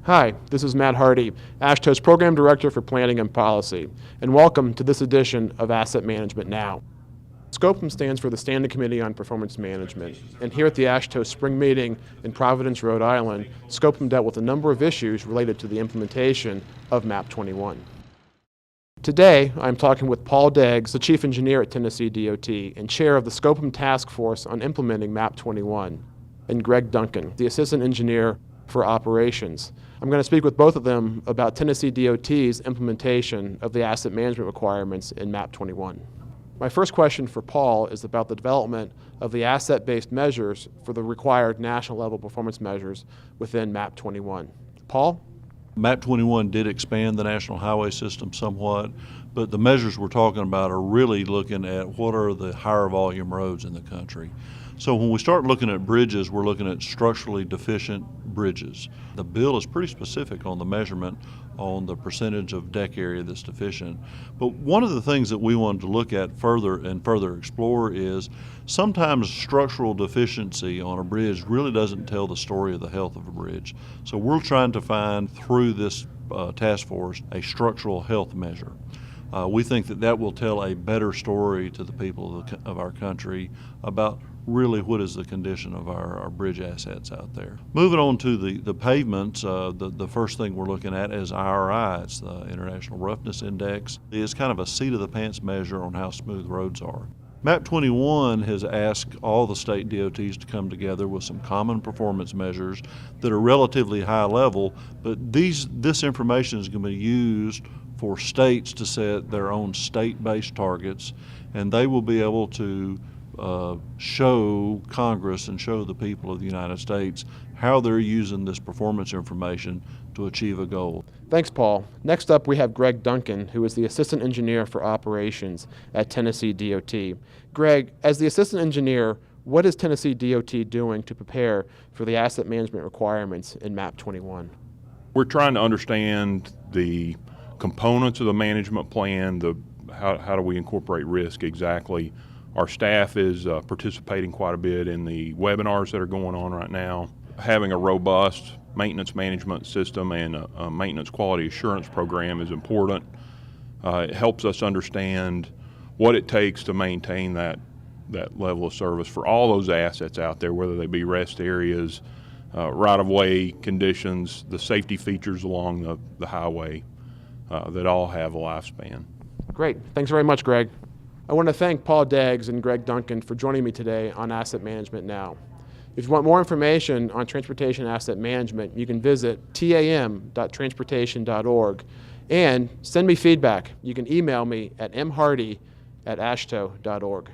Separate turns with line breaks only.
Hi, this is Matt Hardy, AASHTO's Program Director for Planning and Policy, and welcome to this edition of Asset Management Now. SCOPM stands for the Standing Committee on Performance Management, and here at the AASHTO Spring Meeting in Providence, Rhode Island, SCOPM dealt with a number of issues related to the implementation of MAP 21. Today, I'm talking with Paul Degges, the Chief Engineer at Tennessee DOT and Chair of the SCOPM Task Force on implementing MAP 21, and Greg Duncan, the Assistant Engineer for Operations. I'm going to speak with both of them about Tennessee DOT's implementation of the asset management requirements in MAP 21. My first question for Paul is about the development of the asset-based measures for the required national level performance measures within MAP 21. Paul?
MAP 21 did expand the national highway system somewhat, but the measures we're talking about are really looking at what are the higher volume roads in the country. So when we start looking at bridges, we're looking at structurally deficient bridges. The bill is pretty specific on the measurement on the percentage of deck area that's deficient. But one of the things that we wanted to look at further explore is sometimes structural deficiency on a bridge really doesn't tell the story of the health of a bridge. So we're trying to find through this task force a structural health measure. We think that will tell a better story to the people of our country about really what is the condition of our bridge assets out there. Moving on to the pavements, the first thing we're looking at is IRI. It's the International Roughness Index. It's kind of a seat-of-the-pants measure on how smooth roads are. MAP 21 has asked all the state DOTs to come together with some common performance measures that are relatively high level, but this information is going to be used for states to set their own state-based targets, and they will be able to show Congress and show the people of the United States how they're using this performance information to achieve a goal.
Thanks, Paul. Next up, we have Greg Duncan, who is the Assistant Engineer for Operations at Tennessee DOT. Greg, as the Assistant Engineer, what is Tennessee DOT doing to prepare for the asset management requirements in MAP 21?
We're trying to understand the components of the management plan, how do we incorporate risk exactly. Our staff is participating quite a bit in the webinars that are going on right now. Having a robust maintenance management system and a maintenance quality assurance program is important. It helps us understand what it takes to maintain that level of service for all those assets out there, whether they be rest areas, right-of-way conditions, the safety features along the highway that all have a lifespan.
Great. Thanks very much, Greg. I want to thank Paul Degges and Greg Duncan for joining me today on Asset Management Now. If you want more information on transportation asset management, you can visit tam.transportation.org and send me feedback. You can email me at mhardy@ashto.org.